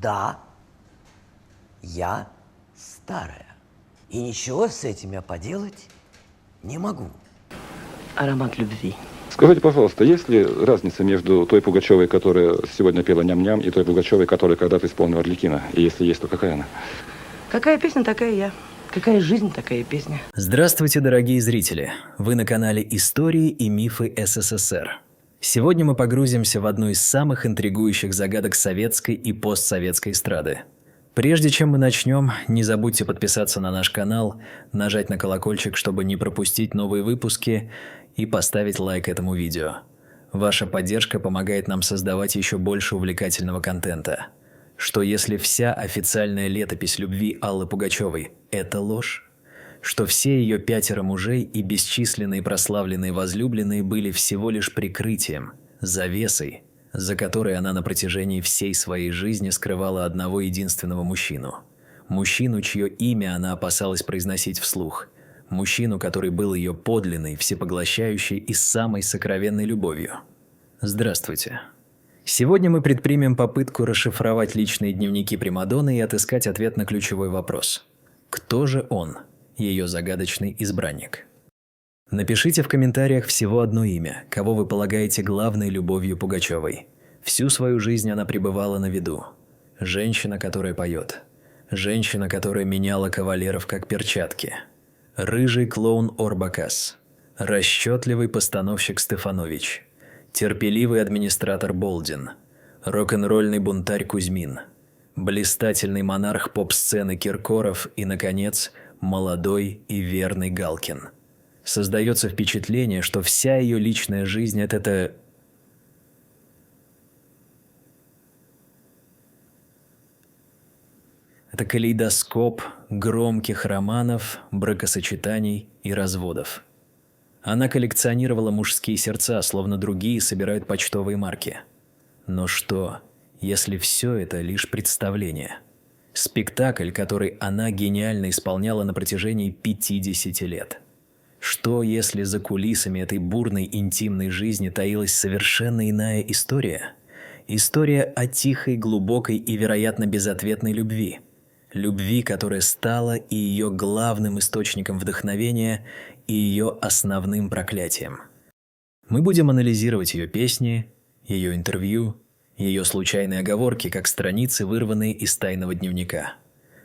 Да, я старая. И ничего с этим я поделать не могу. Аромат любви. Скажите, пожалуйста, есть ли разница между той Пугачевой, которая сегодня пела «Ням-ням», и той Пугачевой, которая когда-то исполнила «Арлекино»? И если есть, то какая она? Какая песня, такая я. Какая жизнь, такая песня. Здравствуйте, дорогие зрители! Вы на канале «Истории и мифы СССР». Сегодня мы погрузимся в одну из самых интригующих загадок советской и постсоветской эстрады. Прежде чем мы начнем, не забудьте подписаться на наш канал, нажать на колокольчик, чтобы не пропустить новые выпуски, и поставить лайк этому видео. Ваша поддержка помогает нам создавать еще больше увлекательного контента. Что если вся официальная летопись любви Аллы Пугачевой – это ложь? Что все ее 5 мужей и бесчисленные прославленные возлюбленные были всего лишь прикрытием, завесой, за которой она на протяжении всей своей жизни скрывала одного единственного мужчину. Мужчину, чье имя она опасалась произносить вслух. Мужчину, который был ее подлинной, всепоглощающей и самой сокровенной любовью. Здравствуйте. Сегодня мы предпримем попытку расшифровать личные дневники Примадонны и отыскать ответ на ключевой вопрос. Кто же он, ее загадочный избранник? Напишите в комментариях всего одно имя, кого вы полагаете главной любовью Пугачевой. Всю свою жизнь она пребывала на виду. Женщина, которая поет. Женщина, которая меняла кавалеров как перчатки. Рыжий клоун Орбакас. Расчетливый постановщик Стефанович. Терпеливый администратор Болдин. Рок-н-ролльный бунтарь Кузьмин. Блистательный монарх поп-сцены Киркоров и, наконец, молодой и верный Галкин. Создается впечатление, что вся ее личная жизнь – это калейдоскоп громких романов, бракосочетаний и разводов. Она коллекционировала мужские сердца, словно другие собирают почтовые марки. Но что, если все это лишь представление? Спектакль, который она гениально исполняла на протяжении 50 лет. Что, если за кулисами этой бурной интимной жизни таилась совершенно иная история? История о тихой, глубокой и, вероятно, безответной любви. Любви, которая стала и ее главным источником вдохновения, и ее основным проклятием. Мы будем анализировать ее песни, ее интервью, ее случайные оговорки, как страницы, вырванные из тайного дневника.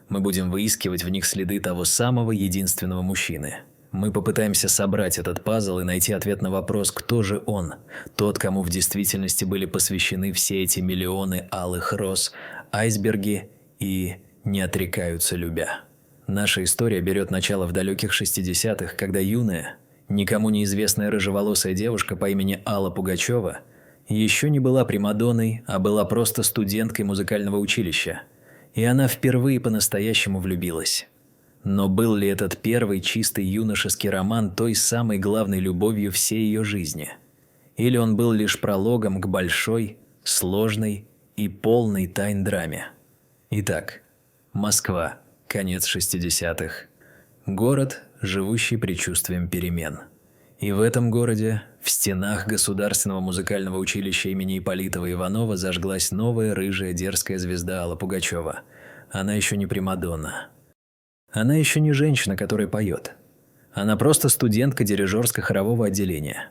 Мы будем выискивать в них следы того самого единственного мужчины. Мы попытаемся собрать этот пазл и найти ответ на вопрос, кто же он, тот, кому в действительности были посвящены все эти миллионы алых роз, айсберги и не отрекаются любя. Наша история берет начало в далеких 60-х, когда юная, никому неизвестная рыжеволосая девушка по имени Алла Пугачева еще не была примадонной, а была просто студенткой музыкального училища, и она впервые по-настоящему влюбилась. Но был ли этот первый чистый юношеский роман той самой главной любовью всей ее жизни? Или он был лишь прологом к большой, сложной и полной тайн драме? Итак, Москва, конец 60-х. Город, живущий предчувствием перемен. И в этом городе, в стенах Государственного музыкального училища имени Ипполитова Иванова зажглась новая рыжая дерзкая звезда Алла Пугачева. Она еще не примадонна. Она еще не женщина, которая поет. Она просто студентка дирижерско-хорового отделения.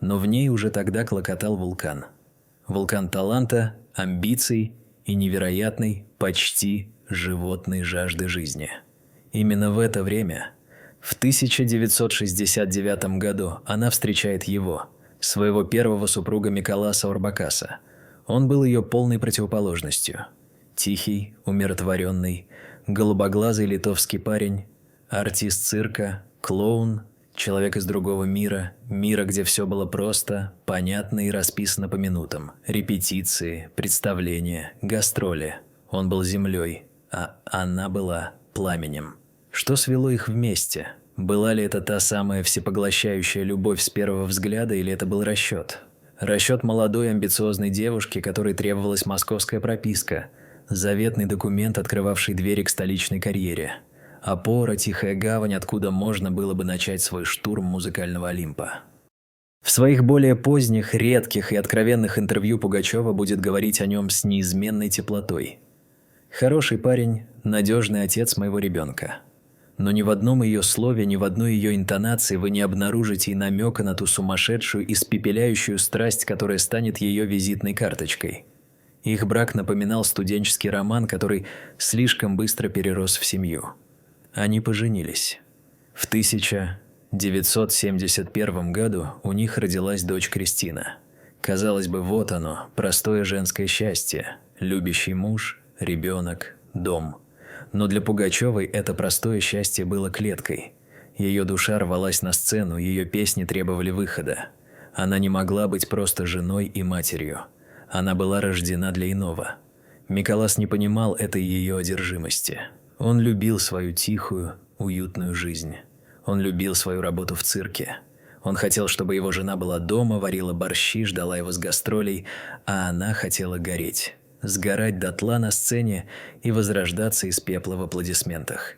Но в ней уже тогда клокотал вулкан. Вулкан таланта, амбиций и невероятной, почти животной жажды жизни. Именно в это время, в 1969 году, она встречает его, своего первого супруга Миколаса Орбакаса. Он был ее полной противоположностью. Тихий, умиротворенный, голубоглазый литовский парень, артист цирка, клоун, человек из другого мира, мира, где все было просто, понятно и расписано по минутам. Репетиции, представления, гастроли. Он был землей, а она была пламенем. Что свело их вместе? Была ли это та самая всепоглощающая любовь с первого взгляда, или это был расчет? Расчет молодой амбициозной девушки, которой требовалась московская прописка, заветный документ, открывавший двери к столичной карьере. Опора, тихая гавань, откуда можно было бы начать свой штурм музыкального Олимпа. В своих более поздних, редких и откровенных интервью Пугачева будет говорить о нем с неизменной теплотой. Хороший парень, надежный отец моего ребенка. Но ни в одном ее слове, ни в одной ее интонации вы не обнаружите и намека на ту сумасшедшую, испепеляющую страсть, которая станет ее визитной карточкой. Их брак напоминал студенческий роман, который слишком быстро перерос в семью. Они поженились. В 1971 году у них родилась дочь Кристина. Казалось бы, вот оно, простое женское счастье. Любящий муж, ребенок, дом. Но для Пугачевой это простое счастье было клеткой. Ее душа рвалась на сцену, ее песни требовали выхода. Она не могла быть просто женой и матерью. Она была рождена для иного. Миколас не понимал этой ее одержимости. Он любил свою тихую, уютную жизнь. Он любил свою работу в цирке. Он хотел, чтобы его жена была дома, варила борщи, ждала его с гастролей, а она хотела гореть. Сгорать дотла на сцене и возрождаться из пепла в аплодисментах.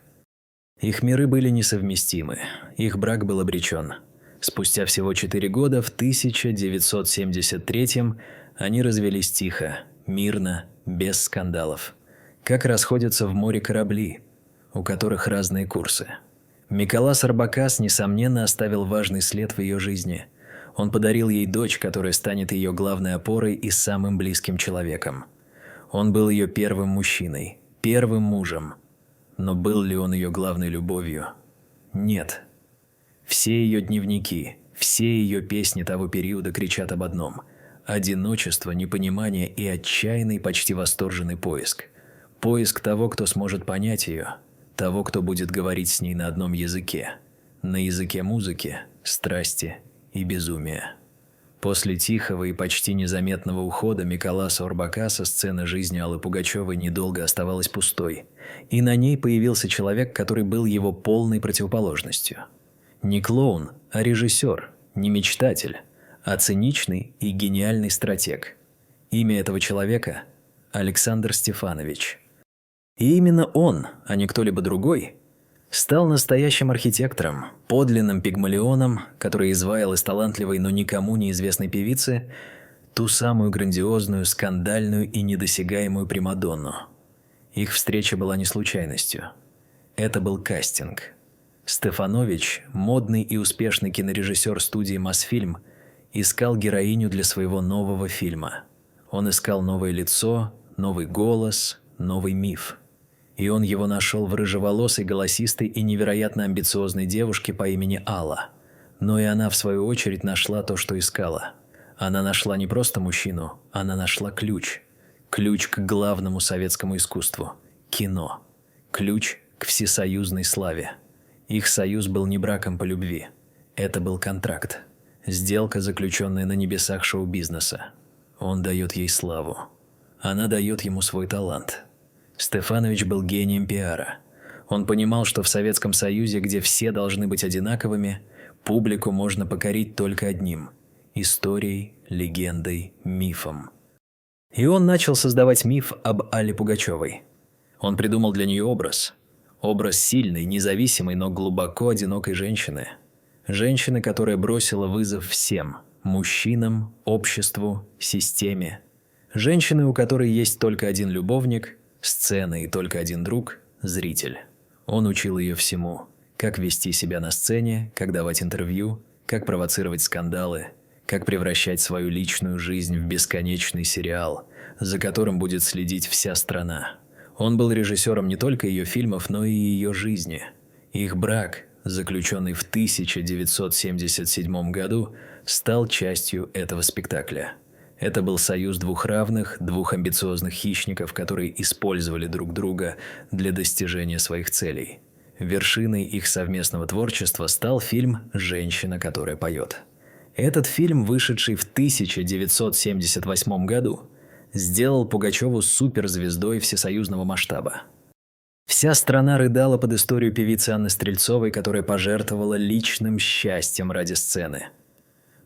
Их миры были несовместимы, их брак был обречен. Спустя всего 4 года, в 1973-м, они развелись тихо, мирно, без скандалов. Как расходятся в море корабли, у которых разные курсы. Миколас Орбакас, несомненно, оставил важный след в ее жизни. Он подарил ей дочь, которая станет ее главной опорой и самым близким человеком. Он был ее первым мужчиной, первым мужем. Но был ли он ее главной любовью? Нет. Все ее дневники, все ее песни того периода кричат об одном – одиночество, непонимание и отчаянный, почти восторженный поиск. Поиск того, кто сможет понять ее, того, кто будет говорить с ней на одном языке. На языке музыки, страсти и безумия. После тихого и почти незаметного ухода Миколаса Орбакаса сцена жизни Аллы Пугачевой недолго оставалась пустой, и на ней появился человек, который был его полной противоположностью. Не клоун, а режиссер, не мечтатель, а циничный и гениальный стратег. Имя этого человека – Александр Стефанович. И именно он, а не кто-либо другой, стал настоящим архитектором, подлинным пигмалионом, который изваял из талантливой, но никому неизвестной певицы ту самую грандиозную, скандальную и недосягаемую примадонну. Их встреча была не случайностью. Это был кастинг. Стефанович, модный и успешный кинорежиссер студии «Мосфильм», искал героиню для своего нового фильма. Он искал новое лицо, новый голос, новый миф. И он его нашел в рыжеволосой, голосистой и невероятно амбициозной девушке по имени Алла. Но и она, в свою очередь, нашла то, что искала. Она нашла не просто мужчину, она нашла ключ. Ключ к главному советскому искусству – кино. Ключ к всесоюзной славе. Их союз был не браком по любви. Это был контракт. Сделка, заключенная на небесах шоу-бизнеса. Он дает ей славу. Она дает ему свой талант. Стефанович был гением пиара. Он понимал, что в Советском Союзе, где все должны быть одинаковыми, публику можно покорить только одним – историей, легендой, мифом. И он начал создавать миф об Алле Пугачевой. Он придумал для нее образ. Образ сильной, независимой, но глубоко одинокой женщины. Женщины, которая бросила вызов всем – мужчинам, обществу, системе. Женщины, у которой есть только один любовник, сцена и только один друг – зритель. Он учил ее всему – как вести себя на сцене, как давать интервью, как провоцировать скандалы, как превращать свою личную жизнь в бесконечный сериал, за которым будет следить вся страна. Он был режиссером не только ее фильмов, но и ее жизни. Их брак, заключенный в 1977 году, стал частью этого спектакля. Это был союз двух равных, двух амбициозных хищников, которые использовали друг друга для достижения своих целей. Вершиной их совместного творчества стал фильм «Женщина, которая поет». Этот фильм, вышедший в 1978 году, сделал Пугачеву суперзвездой всесоюзного масштаба. Вся страна рыдала под историю певицы Анны Стрельцовой, которая пожертвовала личным счастьем ради сцены.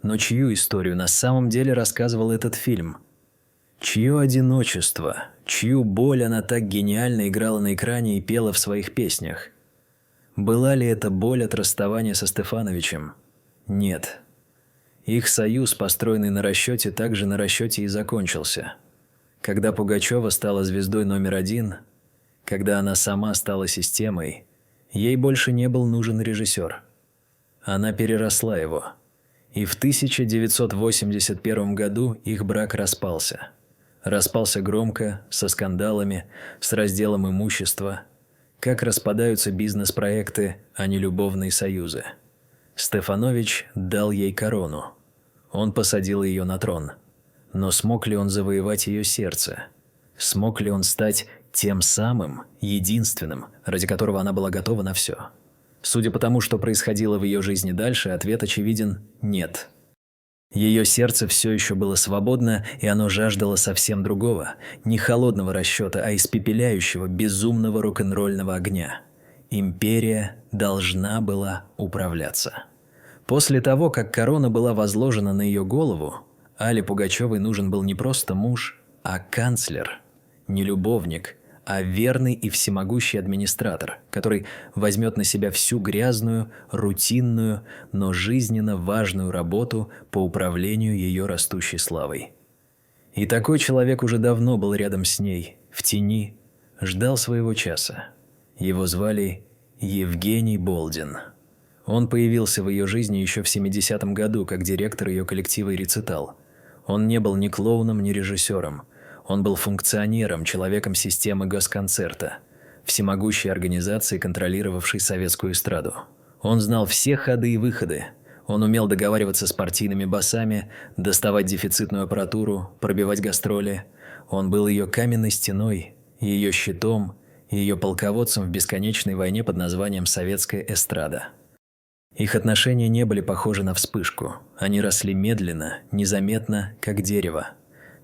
Но чью историю на самом деле рассказывал этот фильм? Чье одиночество, чью боль она так гениально играла на экране и пела в своих песнях? Была ли это боль от расставания со Стефановичем? Нет. Их союз, построенный на расчете, также на расчете и закончился. Когда Пугачева стала звездой номер один, Когда она сама стала системой, ей больше не был нужен режиссер. Она переросла его. И в 1981 году их брак распался. Распался громко, со скандалами, с разделом имущества. Как распадаются бизнес-проекты, а не любовные союзы. Стефанович дал ей корону. Он посадил ее на трон. Но смог ли он завоевать ее сердце? Смог ли он стать тем самым, единственным, ради которого она была готова на все? Судя по тому, что происходило в ее жизни дальше, ответ очевиден – нет. Ее сердце все еще было свободно, и оно жаждало совсем другого, не холодного расчета, а испепеляющего, безумного рок-н-ролльного огня. Империя должна была управляться. После того, как корона была возложена на ее голову, Алле Пугачевой нужен был не просто муж, а канцлер, не любовник, а верный и всемогущий администратор, который возьмет на себя всю грязную, рутинную, но жизненно важную работу по управлению ее растущей славой. И такой человек уже давно был рядом с ней, в тени, ждал своего часа. Его звали Евгений Болдин. Он появился в ее жизни еще в 70-м году как директор ее коллектива «Рецитал». Он не был ни клоуном, ни режиссером. Он был функционером, человеком системы госконцерта, всемогущей организации, контролировавшей советскую эстраду. Он знал все ходы и выходы. Он умел договариваться с партийными боссами, доставать дефицитную аппаратуру, пробивать гастроли. Он был ее каменной стеной, ее щитом, ее полководцем в бесконечной войне под названием «Советская эстрада». Их отношения не были похожи на вспышку. Они росли медленно, незаметно, как дерево.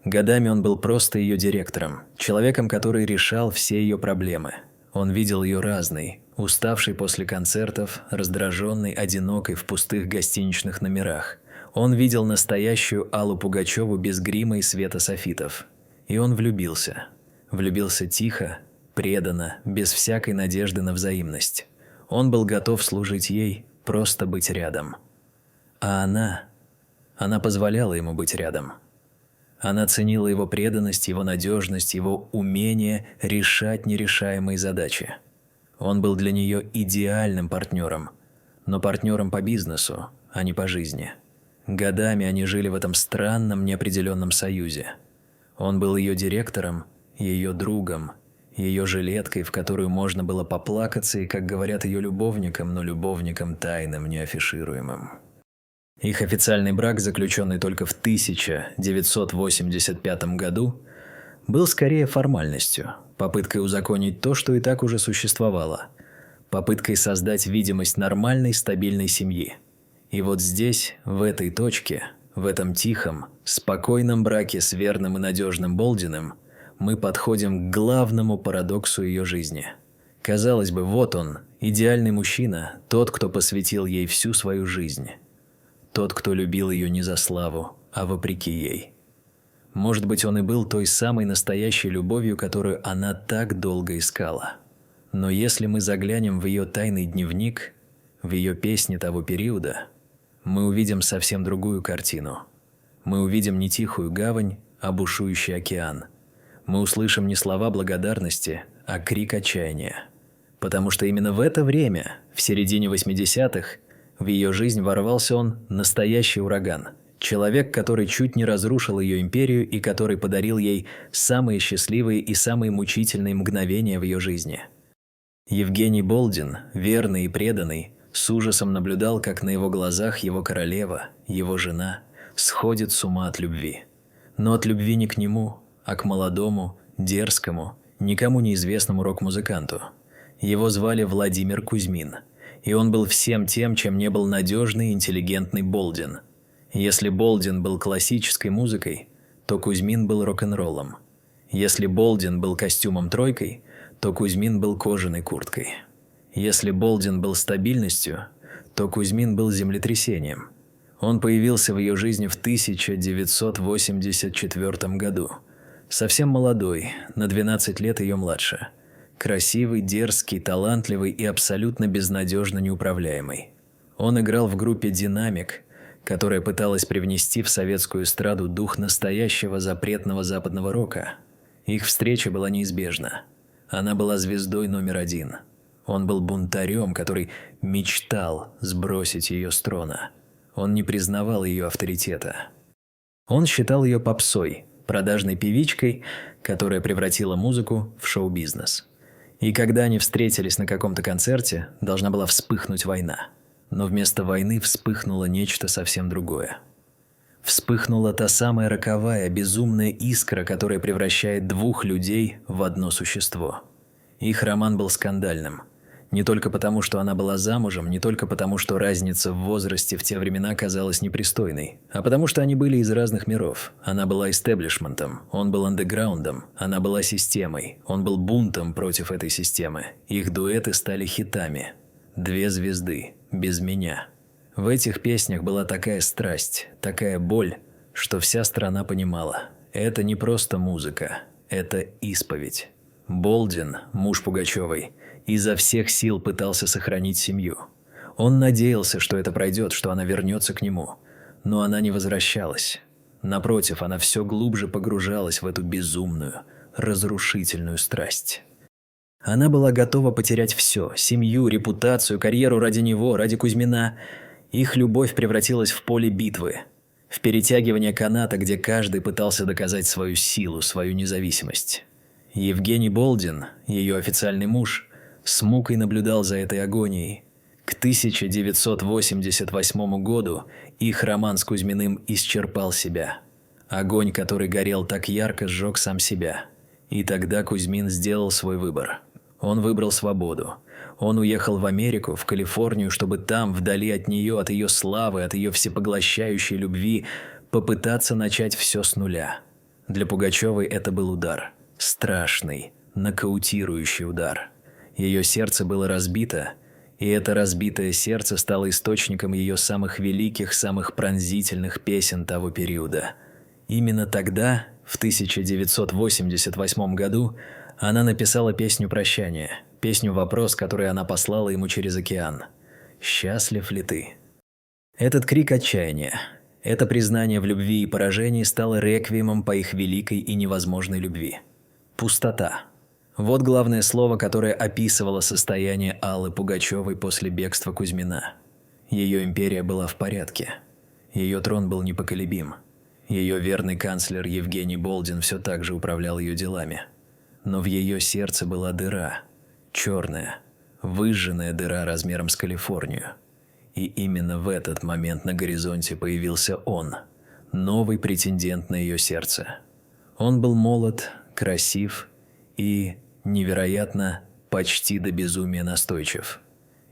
Годами он был просто ее директором, человеком, который решал все ее проблемы. Он видел ее разной, уставшей после концертов, раздраженной, одинокой в пустых гостиничных номерах. Он видел настоящую Аллу Пугачеву без грима и света софитов. И он влюбился. Влюбился тихо, преданно, без всякой надежды на взаимность. Он был готов служить ей, просто быть рядом. А она позволяла ему быть рядом. Она ценила его преданность, его надежность, его умение решать нерешаемые задачи. Он был для нее идеальным партнером, но партнером по бизнесу, а не по жизни. Годами они жили в этом странном неопределенном союзе. Он был ее директором, ее другом, ее жилеткой, в которую можно было поплакаться и, как говорят, ее любовником, но любовником тайным, неафишируемым. Их официальный брак, заключенный только в 1985 году, был скорее формальностью, попыткой узаконить то, что и так уже существовало, попыткой создать видимость нормальной, стабильной семьи. И вот здесь, в этой точке, в этом тихом, спокойном браке с верным и надежным Болдиным, мы подходим к главному парадоксу ее жизни. Казалось бы, вот он, идеальный мужчина, тот, кто посвятил ей всю свою жизнь. Тот, кто любил ее не за славу, а вопреки ей. Может быть, он и был той самой настоящей любовью, которую она так долго искала. Но если мы заглянем в ее тайный дневник, в ее песни того периода, мы увидим совсем другую картину. Мы увидим не тихую гавань, а бушующий океан. Мы услышим не слова благодарности, а крик отчаяния. Потому что именно в это время, в середине 80-х, в ее жизнь ворвался он, настоящий ураган. Человек, который чуть не разрушил ее империю и который подарил ей самые счастливые и самые мучительные мгновения в ее жизни. Евгений Болдин, верный и преданный, с ужасом наблюдал, как на его глазах его королева, его жена, сходит с ума от любви. Но от любви не к нему, а к молодому, дерзкому, никому неизвестному рок-музыканту. Его звали Владимир Кузьмин. И он был всем тем, чем не был надежный, интеллигентный Болдин. Если Болдин был классической музыкой, то Кузьмин был рок-н-роллом. Если Болдин был костюмом-тройкой, то Кузьмин был кожаной курткой. Если Болдин был стабильностью, то Кузьмин был землетрясением. Он появился в ее жизни в 1984 году. Совсем молодой, на 12 лет ее младше. Красивый, дерзкий, талантливый и абсолютно безнадежно неуправляемый. Он играл в группе «Динамик», которая пыталась привнести в советскую эстраду дух настоящего запретного западного рока. Их встреча была неизбежна. Она была звездой номер один. Он был бунтарем, который мечтал сбросить ее с трона. Он не признавал ее авторитета. Он считал ее попсой, продажной певичкой, которая превратила музыку в шоу-бизнес. И когда они встретились на каком-то концерте, должна была вспыхнуть война. Но вместо войны вспыхнуло нечто совсем другое. Вспыхнула та самая роковая, безумная искра, которая превращает двух людей в одно существо. Их роман был скандальным. Не только потому, что она была замужем, не только потому, что разница в возрасте в те времена казалась непристойной, а потому что они были из разных миров. Она была истеблишментом, он был андеграундом, она была системой, он был бунтом против этой системы. Их дуэты стали хитами. «Две звезды, без меня». В этих песнях была такая страсть, такая боль, что вся страна понимала. Это не просто музыка, это исповедь. Болдин, муж Пугачевой, изо всех сил пытался сохранить семью. Он надеялся, что это пройдет, что она вернется к нему. Но она не возвращалась. Напротив, она все глубже погружалась в эту безумную, разрушительную страсть. Она была готова потерять все – семью, репутацию, карьеру ради него, ради Кузьмина. Их любовь превратилась в поле битвы, в перетягивание каната, где каждый пытался доказать свою силу, свою независимость. Евгений Болдин, ее официальный муж, с мукой наблюдал за этой агонией. К 1988 году их роман с Кузьминым исчерпал себя. Огонь, который горел так ярко, сжег сам себя. И тогда Кузьмин сделал свой выбор. Он выбрал свободу. Он уехал в Америку, в Калифорнию, чтобы там, вдали от нее, от ее славы, от ее всепоглощающей любви, попытаться начать все с нуля. Для Пугачевой это был удар. Страшный, нокаутирующий удар. Ее сердце было разбито, и это разбитое сердце стало источником ее самых великих, самых пронзительных песен того периода. Именно тогда, в 1988 году, она написала песню «Прощание», песню-вопрос, который она послала ему через океан. «Счастлив ли ты?». Этот крик отчаяния, это признание в любви и поражении стало реквиемом по их великой и невозможной любви. Пустота. Вот главное слово, которое описывало состояние Аллы Пугачевой после бегства Кузьмина. Ее империя была в порядке. Ее трон был непоколебим. Ее верный канцлер Евгений Болдин все так же управлял ее делами. Но в ее сердце была дыра. Черная, выжженная дыра размером с Калифорнию. И именно в этот момент на горизонте появился он, новый претендент на ее сердце. Он был молод, красив и, невероятно, почти до безумия настойчив.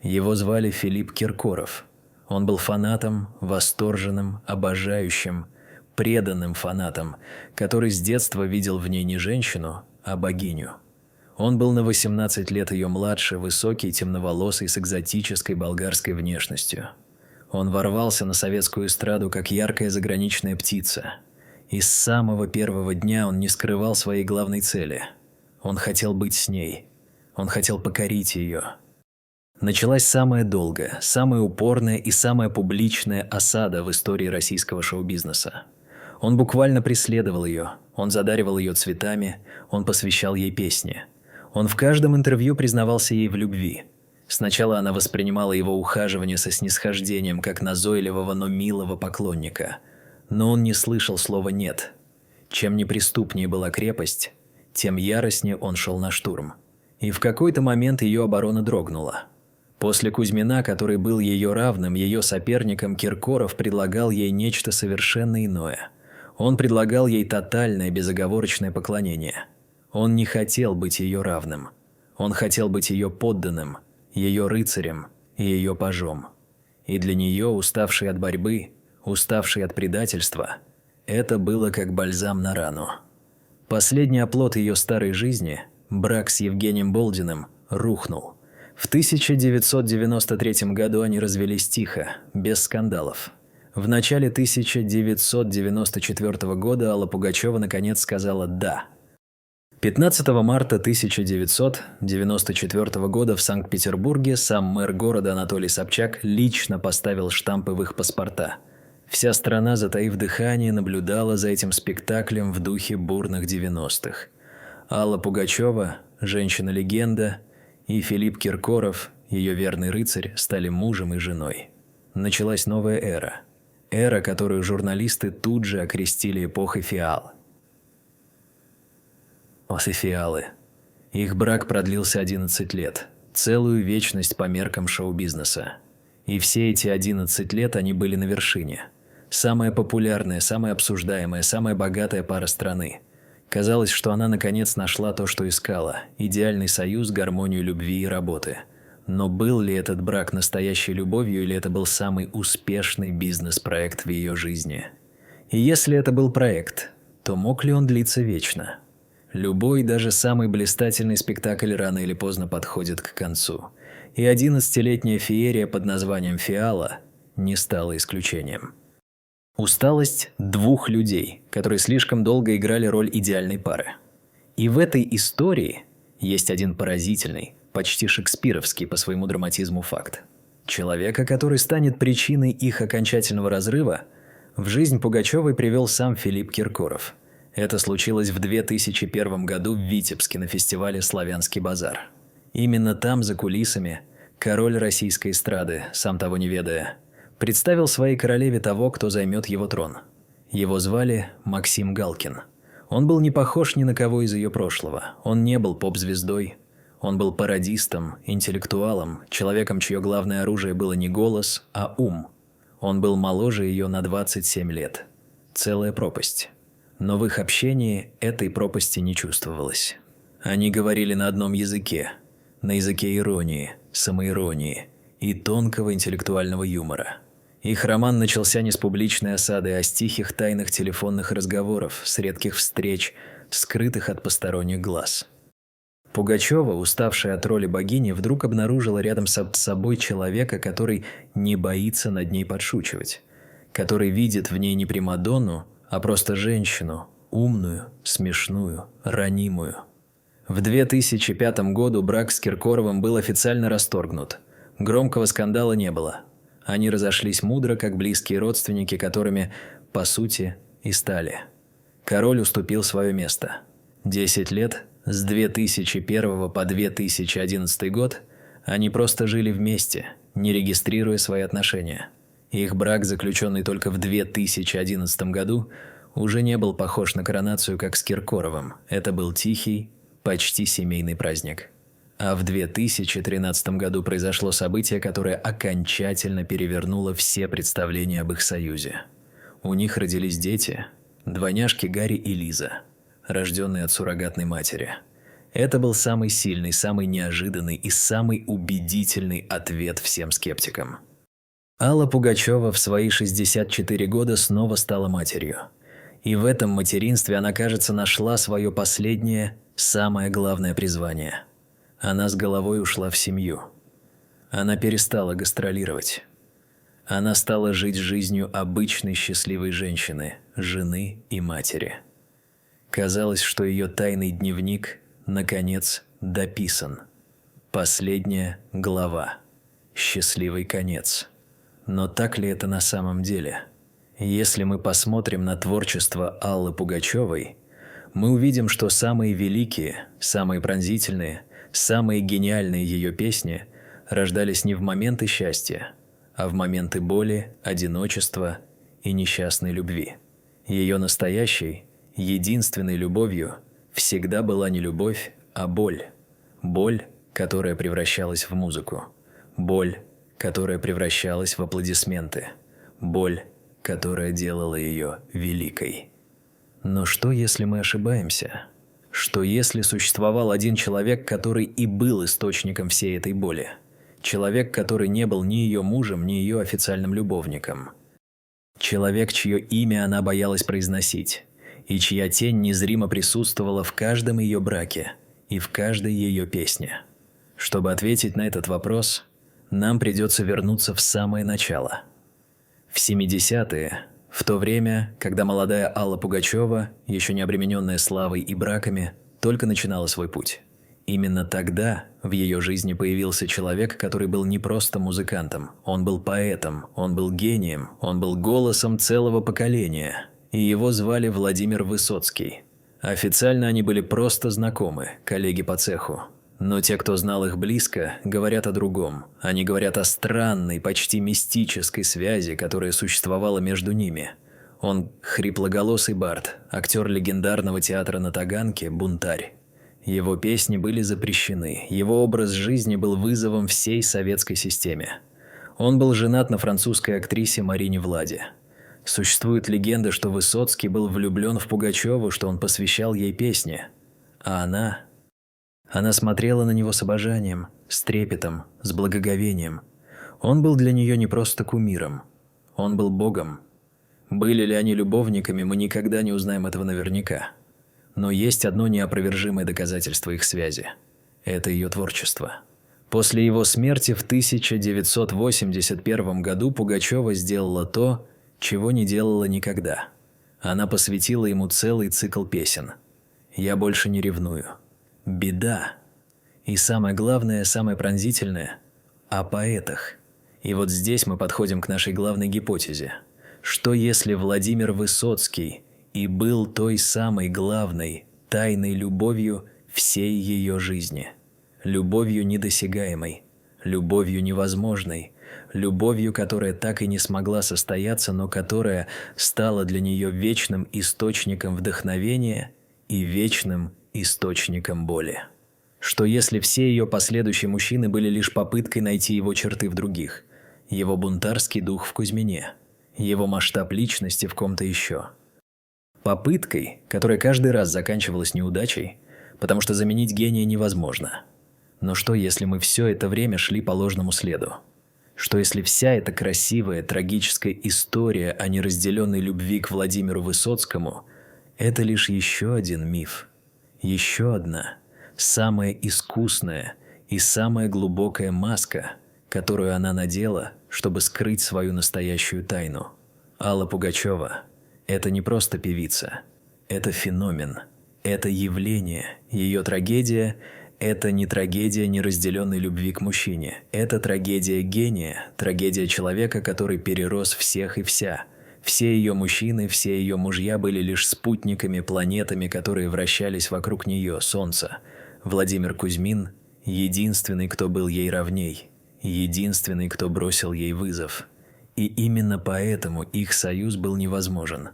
Его звали Филипп Киркоров. Он был фанатом, восторженным, обожающим, преданным фанатом, который с детства видел в ней не женщину, а богиню. Он был на 18 лет ее младше, высокий, темноволосый, с экзотической болгарской внешностью. Он ворвался на советскую эстраду, как яркая заграничная птица. И с самого первого дня он не скрывал своей главной цели. Он хотел быть с ней. Он хотел покорить ее. Началась самая долгая, самая упорная и самая публичная осада в истории российского шоу-бизнеса. Он буквально преследовал ее, он задаривал ее цветами, он посвящал ей песни. Он в каждом интервью признавался ей в любви. Сначала она воспринимала его ухаживание со снисхождением, как назойливого, но милого поклонника. Но он не слышал слова «нет». Чем неприступнее была крепость, тем яростнее он шел на штурм. И в какой-то момент ее оборона дрогнула. После Кузьмина, который был ее равным, ее соперником, Киркоров предлагал ей нечто совершенно иное. Он предлагал ей тотальное, безоговорочное поклонение. Он не хотел быть ее равным. Он хотел быть ее подданным, ее рыцарем и ее пажом. И для нее, уставшей от борьбы, уставшей от предательства, это было как бальзам на рану. Последний оплот ее старой жизни, брак с Евгением Болдиным, рухнул. В 1993 году они развелись тихо, без скандалов. В начале 1994 года Алла Пугачева наконец сказала «да». 15 марта 1994 года в Санкт-Петербурге сам мэр города Анатолий Собчак лично поставил штампы в их паспорта. Вся страна, затаив дыхание, наблюдала за этим спектаклем в духе бурных 90-х. Алла Пугачева, женщина-легенда, и Филипп Киркоров, ее верный рыцарь, стали мужем и женой. Началась новая эра. Эра, которую журналисты тут же окрестили эпохой фиал. Ох и фиалы. Их брак продлился 11 лет. Целую вечность по меркам шоу-бизнеса. И все эти 11 лет они были на вершине. Самая популярная, самая обсуждаемая, самая богатая пара страны. Казалось, что она наконец нашла то, что искала – идеальный союз, гармонию любви и работы. Но был ли этот брак настоящей любовью, или это был самый успешный бизнес-проект в ее жизни? И если это был проект, то мог ли он длиться вечно? Любой, даже самый блистательный спектакль рано или поздно подходит к концу. И 11-летняя феерия под названием «Фиала» не стала исключением. Усталость двух людей, которые слишком долго играли роль идеальной пары. И в этой истории есть один поразительный, почти шекспировский по своему драматизму факт. Человека, который станет причиной их окончательного разрыва, в жизнь Пугачевой привел сам Филипп Киркоров. Это случилось в 2001 году в Витебске на фестивале «Славянский базар». Именно там, за кулисами, король российской эстрады, сам того не ведая, представил своей королеве того, кто займет его трон. Его звали Максим Галкин. Он был не похож ни на кого из ее прошлого. Он не был поп-звездой. Он был пародистом, интеллектуалом, человеком, чье главное оружие было не голос, а ум. Он был моложе ее на 27 лет. Целая пропасть. Но в их общении этой пропасти не чувствовалось. Они говорили на одном языке. На языке иронии, самоиронии и тонкого интеллектуального юмора. Их роман начался не с публичной осады, а с тихих тайных телефонных разговоров, с редких встреч, скрытых от посторонних глаз. Пугачева, уставшая от роли богини, вдруг обнаружила рядом с собой человека, который не боится над ней подшучивать, который видит в ней не примадонну, а просто женщину, умную, смешную, ранимую. В 2005 году брак с Киркоровым был официально расторгнут. Громкого скандала не было. Они разошлись мудро, как близкие родственники, которыми, по сути, и стали. Король уступил свое место. 10 лет, с 2001 по 2011 год, они просто жили вместе, не регистрируя свои отношения. Их брак, заключенный только в 2011 году, уже не был похож на коронацию, как с Киркоровым. Это был тихий, почти семейный праздник. А в 2013 году произошло событие, которое окончательно перевернуло все представления об их союзе. У них родились дети, двойняшки Гарри и Лиза, рожденные от суррогатной матери. Это был самый сильный, самый неожиданный и самый убедительный ответ всем скептикам. Алла Пугачева в свои 64 года снова стала матерью. И в этом материнстве она, кажется, нашла свое последнее, самое главное призвание. Она с головой ушла в семью. Она перестала гастролировать. Она стала жить жизнью обычной счастливой женщины, жены и матери. Казалось, что ее тайный дневник, наконец, дописан. Последняя глава. Счастливый конец. Но так ли это на самом деле? Если мы посмотрим на творчество Аллы Пугачевой, мы увидим, что самые великие, самые пронзительные, самые гениальные ее песни рождались не в моменты счастья, а в моменты боли, одиночества и несчастной любви. Ее настоящей, единственной любовью всегда была не любовь, а боль. Боль, которая превращалась в музыку. Боль, которая превращалась в аплодисменты. Боль, которая делала ее великой. Но что, если мы ошибаемся? Что, если существовал один человек, который и был источником всей этой боли? Человек, который не был ни ее мужем, ни ее официальным любовником. Человек, чье имя она боялась произносить, и чья тень незримо присутствовала в каждом ее браке и в каждой ее песне. Чтобы ответить на этот вопрос, нам придется вернуться в самое начало. В 70-е, в то время, когда молодая Алла Пугачева, еще не обремененная славой и браками, только начинала свой путь. Именно тогда в ее жизни появился человек, который был не просто музыкантом, он был поэтом, он был гением, он был голосом целого поколения, и его звали Владимир Высоцкий. Официально они были просто знакомы, коллеги по цеху. Но те, кто знал их близко, говорят о другом. Они говорят о странной, почти мистической связи, которая существовала между ними. Он хриплоголосый бард, актер легендарного театра на Таганке, бунтарь. Его песни были запрещены, его образ жизни был вызовом всей советской системе. Он был женат на французской актрисе Марине Влади. Существует легенда, что Высоцкий был влюблен в Пугачеву, что он посвящал ей песни. А она смотрела на него с обожанием, с трепетом, с благоговением. Он был для нее не просто кумиром. Он был богом. Были ли они любовниками, мы никогда не узнаем этого наверняка. Но есть одно неопровержимое доказательство их связи. Это ее творчество. После его смерти в 1981 году Пугачева сделала то, чего не делала никогда. Она посвятила ему целый цикл песен. «Я больше не ревную». «Беда». И самое главное, самое пронзительное – о поэтах. И вот здесь мы подходим к нашей главной гипотезе. Что если Владимир Высоцкий и был той самой главной, тайной любовью всей ее жизни? Любовью недосягаемой, любовью невозможной, любовью, которая так и не смогла состояться, но которая стала для нее вечным источником вдохновения и вечным источником боли. Что если все ее последующие мужчины были лишь попыткой найти его черты в других, его бунтарский дух в Кузьмине, его масштаб личности в ком-то еще? Попыткой, которая каждый раз заканчивалась неудачей, потому что заменить гения невозможно. Но что если мы все это время шли по ложному следу? Что если вся эта красивая, трагическая история о неразделенной любви к Владимиру Высоцкому – это лишь еще один миф? Еще одна, самая искусная и самая глубокая маска, которую она надела, чтобы скрыть свою настоящую тайну. Алла Пугачева – это не просто певица, это феномен, это явление, ее трагедия – это не трагедия неразделенной любви к мужчине, это трагедия гения, трагедия человека, который перерос всех и вся. Все ее мужчины, все ее мужья были лишь спутниками, планетами, которые вращались вокруг нее, Солнца. Владимир Кузьмин – единственный, кто был ей равней, единственный, кто бросил ей вызов. И именно поэтому их союз был невозможен.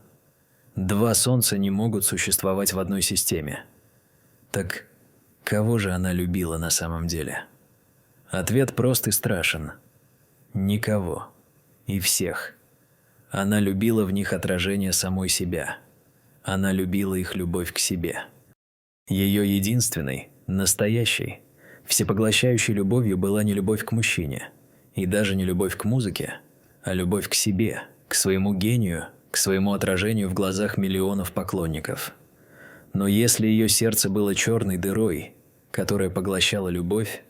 Два Солнца не могут существовать в одной системе. Так кого же она любила на самом деле? Ответ прост и страшен. Никого. И всех. Она любила в них отражение самой себя. Она любила их любовь к себе. Ее единственной, настоящей, всепоглощающей любовью была не любовь к мужчине, и даже не любовь к музыке, а любовь к себе, к своему гению, к своему отражению в глазах миллионов поклонников. Но если ее сердце было черной дырой, которая поглощала любовь,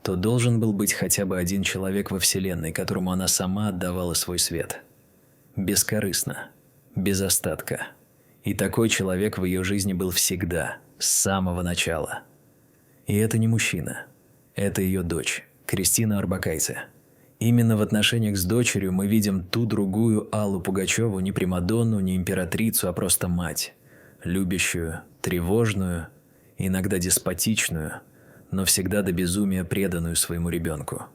то должен был быть хотя бы один человек во Вселенной, которому она сама отдавала свой свет. Бескорыстно, без остатка. И такой человек в ее жизни был всегда, с самого начала. И это не мужчина. Это ее дочь, Кристина Орбакайте. Именно в отношениях с дочерью мы видим ту другую Аллу Пугачеву, не примадонну, не императрицу, а просто мать. Любящую, тревожную, иногда деспотичную, но всегда до безумия преданную своему ребенку.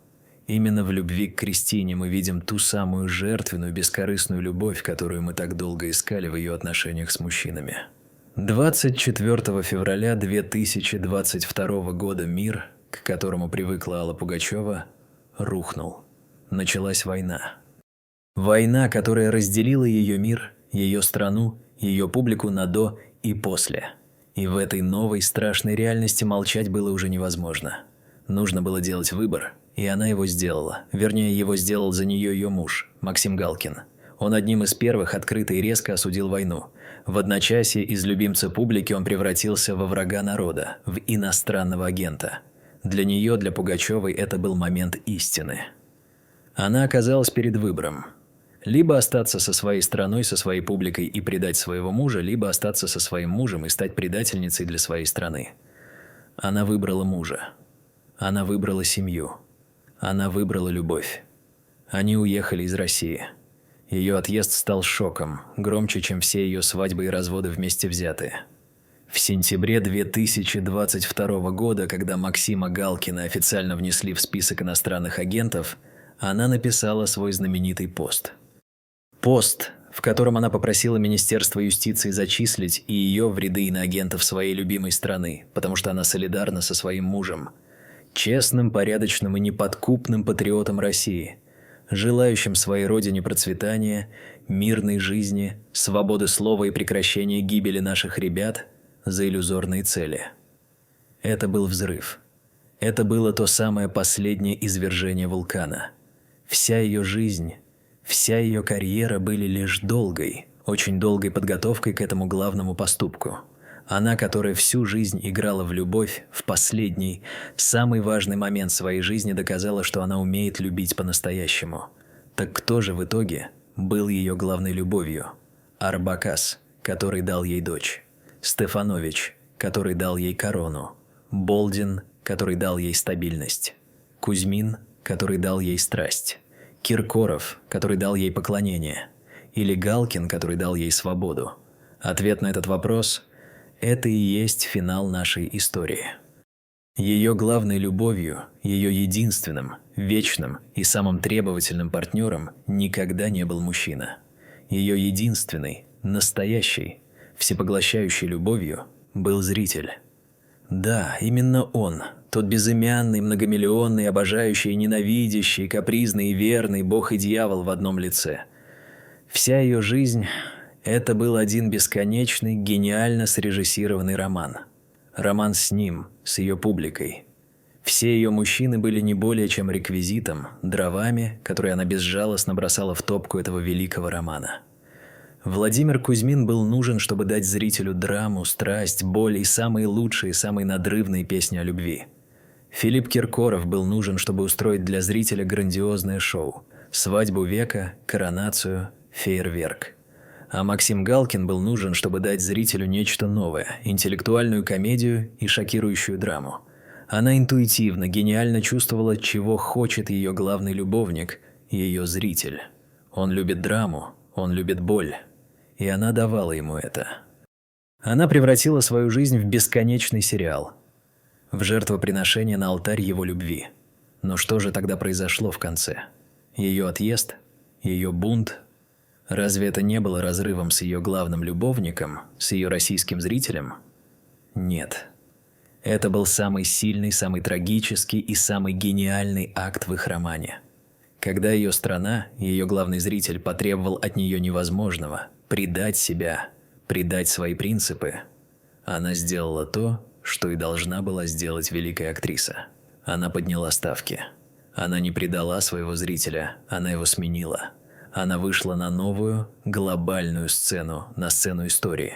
Именно в любви к Кристине мы видим ту самую жертвенную, бескорыстную любовь, которую мы так долго искали в ее отношениях с мужчинами. 24 февраля 2022 года мир, к которому привыкла Алла Пугачева, рухнул. Началась война. Война, которая разделила ее мир, ее страну, ее публику на «до» и «после». И в этой новой страшной реальности молчать было уже невозможно. Нужно было делать выбор, и она его сделала. Вернее, его сделал за нее ее муж, Максим Галкин. Он одним из первых открыто и резко осудил войну. В одночасье из любимца публики он превратился во врага народа, в иностранного агента. Для нее, для Пугачевой, это был момент истины. Она оказалась перед выбором. Либо остаться со своей страной, со своей публикой и предать своего мужа, либо остаться со своим мужем и стать предательницей для своей страны. Она выбрала мужа. Она выбрала семью. Она выбрала любовь. Они уехали из России. Ее отъезд стал шоком, громче, чем все ее свадьбы и разводы вместе взятые. В сентябре 2022 года, когда Максима Галкина официально внесли в список иностранных агентов, она написала свой знаменитый пост. Пост, в котором она попросила Министерство юстиции зачислить и ее в ряды иноагентов своей любимой страны, потому что она солидарна со своим мужем, честным, порядочным и неподкупным патриотом России, желающим своей родине процветания, мирной жизни, свободы слова и прекращения гибели наших ребят за иллюзорные цели. Это был взрыв. Это было то самое последнее извержение вулкана. Вся ее жизнь, вся ее карьера были лишь долгой, очень долгой подготовкой к этому главному поступку. Она, которая всю жизнь играла в любовь, в последний, самый важный момент своей жизни доказала, что она умеет любить по-настоящему. Так кто же в итоге был ее главной любовью? Арбакас, который дал ей дочь. Стефанович, который дал ей корону. Болдин, который дал ей стабильность. Кузьмин, который дал ей страсть. Киркоров, который дал ей поклонение. Или Галкин, который дал ей свободу. Ответ на этот вопрос – это и есть финал нашей истории. Ее главной любовью, ее единственным, вечным и самым требовательным партнером никогда не был мужчина. Ее единственной, настоящей, всепоглощающей любовью был зритель. Да, именно он, тот безымянный, многомиллионный, обожающий, ненавидящий, капризный и верный бог и дьявол в одном лице. Вся ее жизнь – это был один бесконечный, гениально срежиссированный роман. Роман с ним, с ее публикой. Все ее мужчины были не более чем реквизитом, дровами, которые она безжалостно бросала в топку этого великого романа. Владимир Кузьмин был нужен, чтобы дать зрителю драму, страсть, боль и самые лучшие, самые надрывные песни о любви. Филипп Киркоров был нужен, чтобы устроить для зрителя грандиозное шоу – свадьбу века, коронацию, фейерверк. А Максим Галкин был нужен, чтобы дать зрителю нечто новое – интеллектуальную комедию и шокирующую драму. Она интуитивно, гениально чувствовала, чего хочет ее главный любовник – ее зритель. Он любит драму, он любит боль. И она давала ему это. Она превратила свою жизнь в бесконечный сериал, в жертвоприношение на алтарь его любви. Но что же тогда произошло в конце? Ее отъезд? Ее бунт? Разве это не было разрывом с ее главным любовником, с ее российским зрителем? Нет. Это был самый сильный, самый трагический и самый гениальный акт в их романе. Когда ее страна, ее главный зритель потребовал от нее невозможного – предать себя, предать свои принципы, она сделала то, что и должна была сделать великая актриса. Она подняла ставки. Она не предала своего зрителя, она его сменила. Она вышла на новую, глобальную сцену, на сцену истории.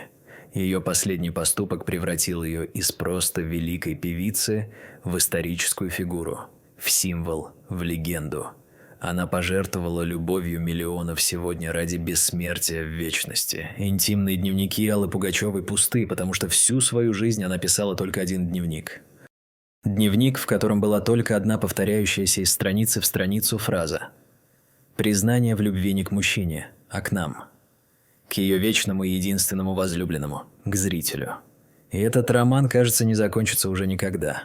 Ее последний поступок превратил ее из просто великой певицы в историческую фигуру, в символ, в легенду. Она пожертвовала любовью миллионов сегодня ради бессмертия в вечности. Интимные дневники Аллы Пугачевой пусты, потому что всю свою жизнь она писала только один дневник. Дневник, в котором была только одна повторяющаяся из страницы в страницу фраза. Признание в любви не к мужчине, а к нам. К ее вечному и единственному возлюбленному, к зрителю. И этот роман, кажется, не закончится уже никогда.